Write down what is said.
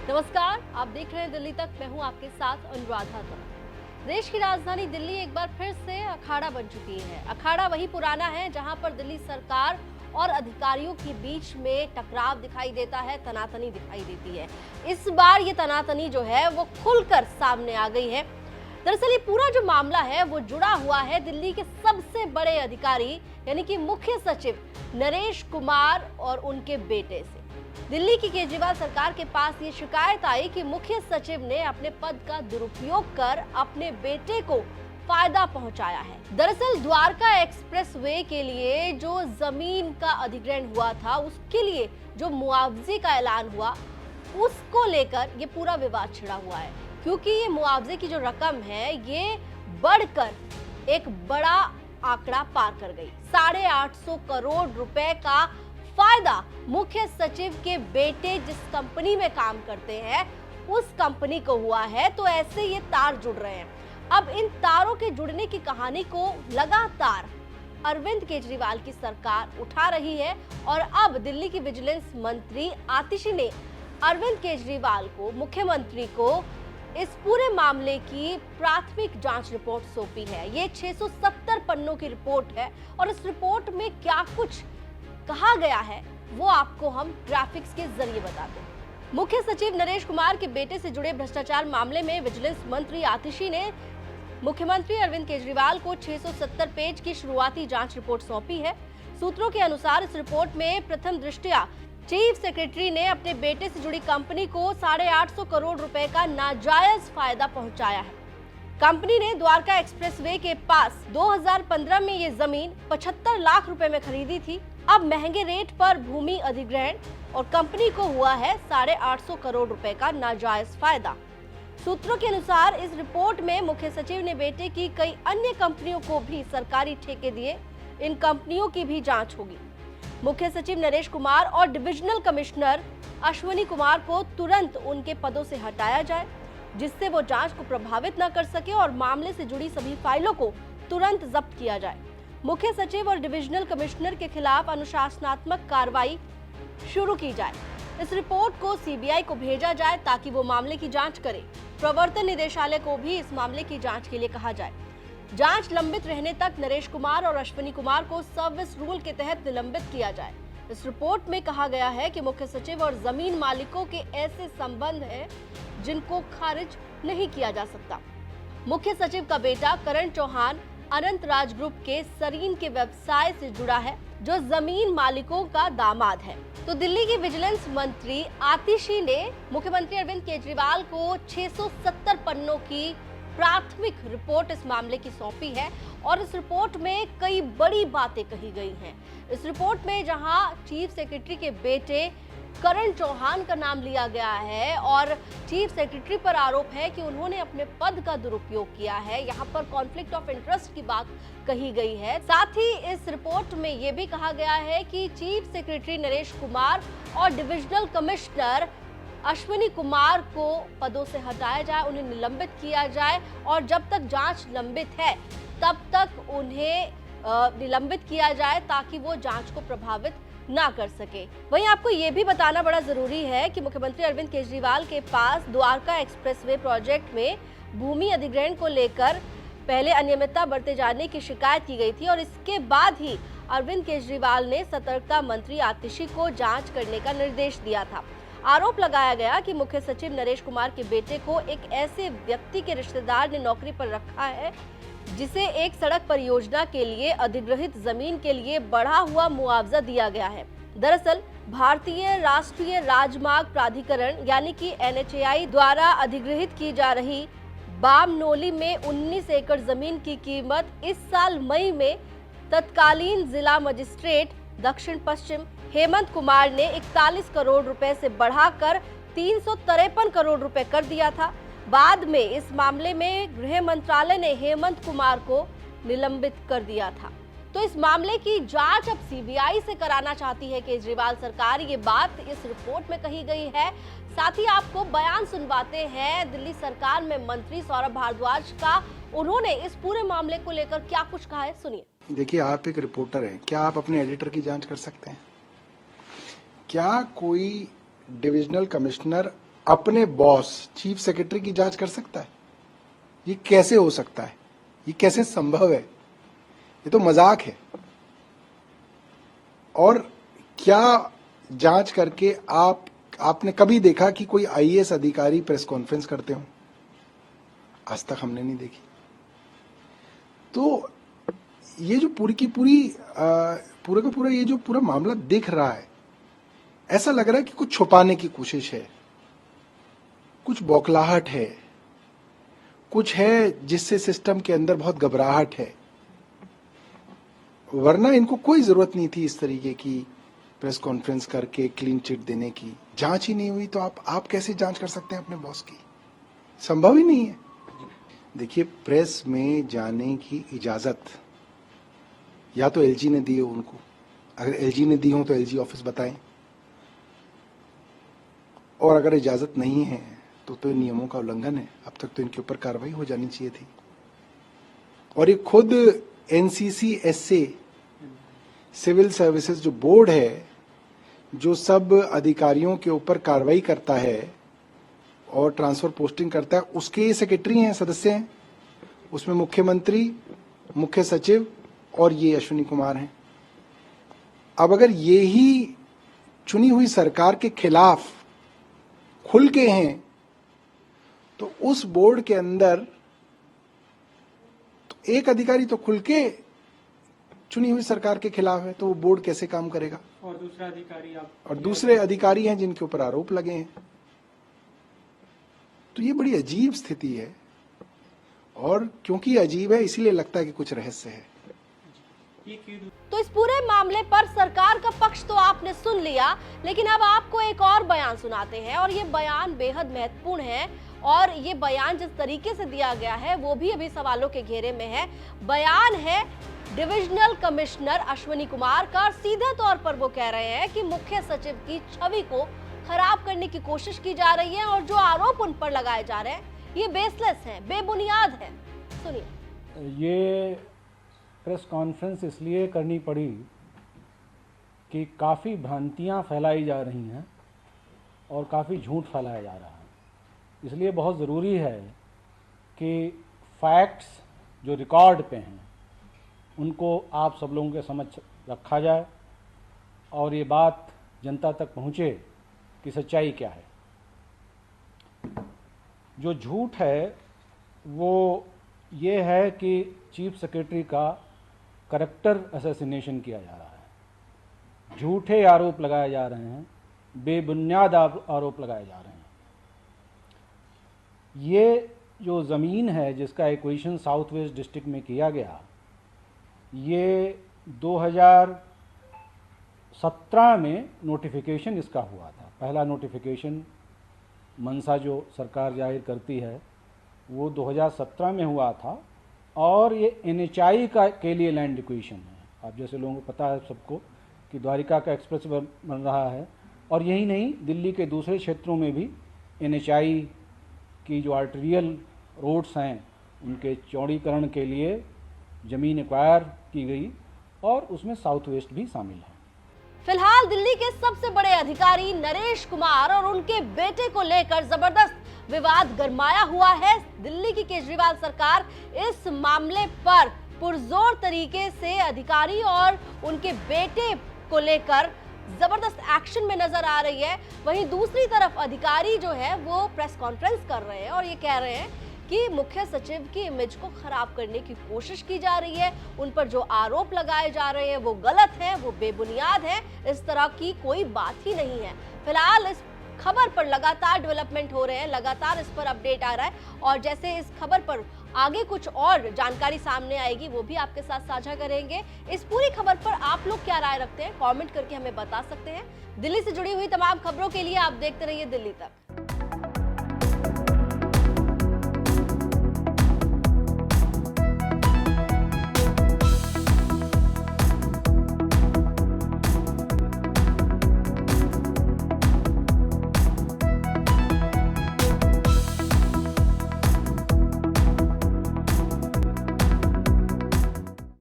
नमस्कार, आप देख रहे हैं दिल्ली तक। मैं हूं आपके साथ अनुराधा तक। देश की राजधानी दिल्ली एक बार फिर से अखाड़ा बन चुकी है। अखाड़ा वही पुराना है जहां पर दिल्ली सरकार और अधिकारियों के बीच में टकराव दिखाई देता है, तनातनी दिखाई देती है। इस बार ये तनातनी जो है वो खुलकर सामने आ गई है। दरअसल ये पूरा जो मामला है वो जुड़ा हुआ है दिल्ली के सबसे बड़े अधिकारी यानी कि मुख्य सचिव नरेश कुमार और उनके बेटे से। दिल्ली की केजरीवाल सरकार के पास ये शिकायत आई कि मुख्य सचिव ने अपने पद का दुरुपयोग कर अपने बेटे को फायदा पहुंचाया है। दरअसल द्वारका एक्सप्रेसवे के लिए जो जमीन का अधिग्रहण हुआ था, उसके लिए जो मुआवजे का ऐलान हुआ, उसको लेकर ये पूरा विवाद छिड़ा हुआ है। क्योंकि ये मुआवजे की जो रकम है ये बढ़कर एक बड़ा आंकड़ा पार कर गई। 850 करोड़ रुपए का फायदा मुख्य सचिव के बेटे जिस कंपनी में काम करते हैं उस कंपनी को हुआ है। तो ऐसे ये तार जुड़ रहे हैं। अब इन तारों के जुड़ने की कहानी को लगातार अरविंद केजरीवाल की सरकार उठा रही है और अब दिल्ली की विजिलेंस मंत्री आतिशी ने अरविंद केजरीवाल को, मुख्यमंत्री को, इस पूरे मामले की प्राथमिक जांच रिपोर्ट सौंपी है। ये 670 पन्नों की रिपोर्ट है और इस रिपोर्ट में क्या कुछ कहा गया है वो आपको हम ग्राफिक्स के जरिए बताते हैं। मुख्य सचिव नरेश कुमार के बेटे से जुड़े भ्रष्टाचार मामले में विजिलेंस मंत्री आतिशी ने मुख्यमंत्री अरविंद केजरीवाल को 670 पेज की शुरुआती जांच रिपोर्ट सौंपी है। सूत्रों के अनुसार इस रिपोर्ट में प्रथम दृष्टया चीफ सेक्रेटरी ने अपने बेटे से जुड़ी कंपनी को 850 करोड़ रुपए का नाजायज फायदा पहुंचाया है। कंपनी ने द्वारका एक्सप्रेसवे के पास 2015 में ये जमीन 75 लाख रुपए में खरीदी थी। अब महंगे रेट पर भूमि अधिग्रहण और कंपनी को हुआ है 850 करोड़ रुपए का नाजायज फायदा। सूत्रों के अनुसार इस रिपोर्ट में मुख्य सचिव ने बेटे की कई अन्य कंपनियों को भी सरकारी ठेके दिए। इन कंपनियों की भी जांच होगी। मुख्य सचिव नरेश कुमार और डिविजनल कमिश्नर अश्वनी कुमार को तुरंत उनके पदों से हटाया जाए, जिससे वो जांच को प्रभावित न कर सके और मामले से जुड़ी सभी फाइलों को तुरंत जब्त किया जाए। मुख्य सचिव और डिविजनल कमिश्नर के खिलाफ अनुशासनात्मक कार्रवाई शुरू की जाए। इस रिपोर्ट को सीबीआई को भेजा जाए ताकि वो मामले की जांच करे। प्रवर्तन निदेशालय को भी इस मामले की जांच के लिए कहा जाए। जांच लंबित रहने तक नरेश कुमार और अश्वनी कुमार को सर्विस रूल के तहत निलंबित किया जाए। इस रिपोर्ट में कहा गया है कि मुख्य सचिव और जमीन मालिकों के ऐसे संबंध हैं जिनको खारिज नहीं किया जा सकता। मुख्य सचिव का बेटा करण चौहान अनंत राज ग्रुप के सरीन के व्यवसाय से जुड़ा है, जो जमीन मालिकों का दामाद है। तो दिल्ली की विजिलेंस मंत्री आतिशी ने मुख्यमंत्री अरविंद केजरीवाल को 670 पन्नों की प्राथमिक रिपोर्ट इस मामले की सौंपी है और इस रिपोर्ट में कई बड़ी बातें कही गई हैं। इस रिपोर्ट में जहां चीफ सेक्रेटरी के बेटे करण चौहान का नाम लिया गया है और चीफ सेक्रेटरी पर आरोप है कि उन्होंने अपने पद का दुरुपयोग किया है, यहाँ पर कॉन्फ्लिक्ट ऑफ इंटरेस्ट की बात कही गई है। साथ ही इस रिपोर्ट में यह भी कहा गया है कि चीफ सेक्रेटरी नरेश कुमार और डिविजनल कमिश्नर अश्वनी कुमार को पदों से हटाया जाए, उन्हें निलंबित किया जाए और जब तक जांच लंबित है तब तक उन्हें निलंबित किया जाए ताकि वो जांच को प्रभावित ना कर सके। वहीं आपको ये भी बताना बड़ा जरूरी है कि मुख्यमंत्री अरविंद केजरीवाल के पास द्वारका एक्सप्रेसवे प्रोजेक्ट में भूमि अधिग्रहण को लेकर पहले अनियमितता बरते जाने की शिकायत की गई थी और इसके बाद ही अरविंद केजरीवाल ने सतर्कता मंत्री आतिशी को जांच करने का निर्देश दिया था। आरोप लगाया गया कि मुख्य सचिव नरेश कुमार के बेटे को एक ऐसे व्यक्ति के रिश्तेदार ने नौकरी पर रखा है जिसे एक सड़क परियोजना के लिए अधिग्रहित जमीन के लिए बढ़ा हुआ मुआवजा दिया गया है। दरअसल भारतीय राष्ट्रीय राजमार्ग प्राधिकरण यानी कि NHAI द्वारा अधिग्रहित की जा रही बामनोली में 19 एकड़ जमीन की कीमत इस साल मई में तत्कालीन जिला मजिस्ट्रेट दक्षिण पश्चिम हेमंत कुमार ने 41 करोड़ रुपए से बढ़ाकर 353 करोड़ रुपए कर दिया था। बाद में इस मामले में गृह मंत्रालय ने हेमंत कुमार को निलंबित कर दिया था। तो इस मामले की जांच अब सीबीआई से कराना चाहती है केजरीवाल सरकार। ये बात इस रिपोर्ट में कही गई है। साथ ही आपको बयान सुनवाते हैं दिल्ली सरकार में मंत्री सौरभ भारद्वाज का। उन्होंने इस पूरे मामले को लेकर क्या कुछ कहा है, सुनिए। देखिए, आप एक रिपोर्टर हैं, क्या आप अपने एडिटर की जांच कर सकते हैं? क्या कोई डिविजनल कमिश्नर अपने बॉस चीफ सेक्रेटरी की जांच कर सकता है? ये कैसे हो सकता है? ये कैसे संभव है? ये तो मजाक है। और क्या जांच करके आपने कभी देखा कि कोई आईएएस अधिकारी प्रेस कॉन्फ्रेंस करते हो? आज तक हमने नहीं देखी। तो ये जो पूरी की पूरी पूरा का पूरा ये जो पूरा मामला दिख रहा है, ऐसा लग रहा है कि कुछ छुपाने की कोशिश है, कुछ बौखलाहट है, कुछ है जिससे सिस्टम के अंदर बहुत घबराहट है। वरना इनको कोई जरूरत नहीं थी इस तरीके की प्रेस कॉन्फ्रेंस करके क्लीन चिट देने की। जांच ही नहीं हुई तो आप कैसे जांच कर सकते हैं अपने बॉस की? संभव ही नहीं है। देखिए, प्रेस में जाने की इजाजत या तो एलजी ने दी हो उनको। अगर एलजी ने दी हो तो एलजी ऑफिस बताएं, और अगर इजाजत नहीं है तो नियमों का उल्लंघन है। अब तक तो इनके ऊपर कार्रवाई हो जानी चाहिए थी। और ये खुद एनसीसीएसए सिविल सर्विसेज जो बोर्ड है, जो सब अधिकारियों के ऊपर कार्रवाई करता है और ट्रांसफर पोस्टिंग करता है, उसके ये सेक्रेटरी हैं, सदस्य हैं। उसमें मुख्यमंत्री, मुख्य सचिव और ये अश्विनी कुमार हैं। अब अगर ये ही चुनी हुई सरकार के खिलाफ खुल के हैं तो उस बोर्ड के अंदर तो एक अधिकारी तो खुल के चुनी हुई सरकार के खिलाफ है, तो वो बोर्ड कैसे काम करेगा? और दूसरे अधिकारी हैं जिनके ऊपर आरोप लगे हैं। तो ये बड़ी अजीब स्थिति है, और क्योंकि अजीब है इसीलिए लगता है कि कुछ रहस्य है। तो इस पूरे मामले पर सरकार का पक्ष तो आपने सुन लिया, लेकिन अब आपको एक और बयान सुनाते हैं, और ये बयान बेहद महत्वपूर्ण है। और ये बयान जिस तरीके से दिया गया है वो भी अभी सवालों के घेरे में है। बयान है डिविजनल कमिश्नर अश्विनी कुमार का, और सीधे तौर पर वो कह रहे हैं कि मुख्य सचिव की छवि को खराब करने की कोशिश की जा रही है, और जो आरोप उन पर लगाए जा रहे हैं ये बेसलेस हैं, बेबुनियाद हैं। सुनिए। ये प्रेस कॉन्फ्रेंस इसलिए करनी पड़ी कि काफ़ी भ्रांतियां फैलाई जा रही हैं और काफ़ी झूठ फैलाया जा रहा है। इसलिए बहुत ज़रूरी है कि फैक्ट्स जो रिकॉर्ड पे हैं उनको आप सब लोगों के समझ रखा जाए, और ये बात जनता तक पहुँचे कि सच्चाई क्या है। जो झूठ है वो ये है कि चीफ सेक्रेटरी का करैक्टर असैसिनेशन किया जा रहा है। झूठे आरोप लगाए जा रहे हैं, बेबुनियाद आरोप लगाए जा रहे हैं। ये जो ज़मीन है जिसका एक्विजिशन साउथ वेस्ट डिस्ट्रिक्ट में किया गया, ये 2017 में नोटिफिकेशन इसका हुआ था। पहला नोटिफिकेशन मनसा जो सरकार जाहिर करती है वो 2017 में हुआ था, और ये एनएचआई के लिए लैंड एक्विजिशन है। आप जैसे लोगों को पता है सबको कि द्वारिका का एक्सप्रेस बन रहा है, और यही नहीं, दिल्ली के दूसरे क्षेत्रों में भी एनएचआई की जो आर्टेरियल रोड्स हैं उनके चौड़ीकरण के लिए ज़मीन एक्वायर की गई, और उसमें साउथ वेस्ट भी शामिल है। फिलहाल दिल्ली के सबसे बड़े अधिकारी नरेश कुमार और उनके बेटे को लेकर जबरदस्त विवाद गरमाया हुआ है। दिल्ली की केजरीवाल सरकार इस मामले पर पुरजोर तरीके से अधिकारी और उनके बेटे को लेकर जबरदस्त एक्शन में नजर आ रही है। वहीं दूसरी तरफ अधिकारी जो है वो प्रेस कॉन्फ्रेंस कर रहे हैं और ये कह रहे हैं कि मुख्य सचिव की इमेज को खराब करने की कोशिश की जा रही है। उन पर जो आरोप लगाए जा रहे हैं वो गलत है, वो बेबुनियाद है, इस तरह की कोई बात ही नहीं है। फिलहाल इस खबर पर लगातार डेवलपमेंट हो रहे हैं, लगातार इस पर अपडेट आ रहा है, और जैसे इस खबर पर आगे कुछ और जानकारी सामने आएगी वो भी आपके साथ साझा करेंगे। इस पूरी खबर पर आप लोग क्या राय रखते हैं, कमेंट करके हमें बता सकते हैं। दिल्ली से जुड़ी हुई तमाम खबरों के लिए आप देखते रहिए दिल्ली तक।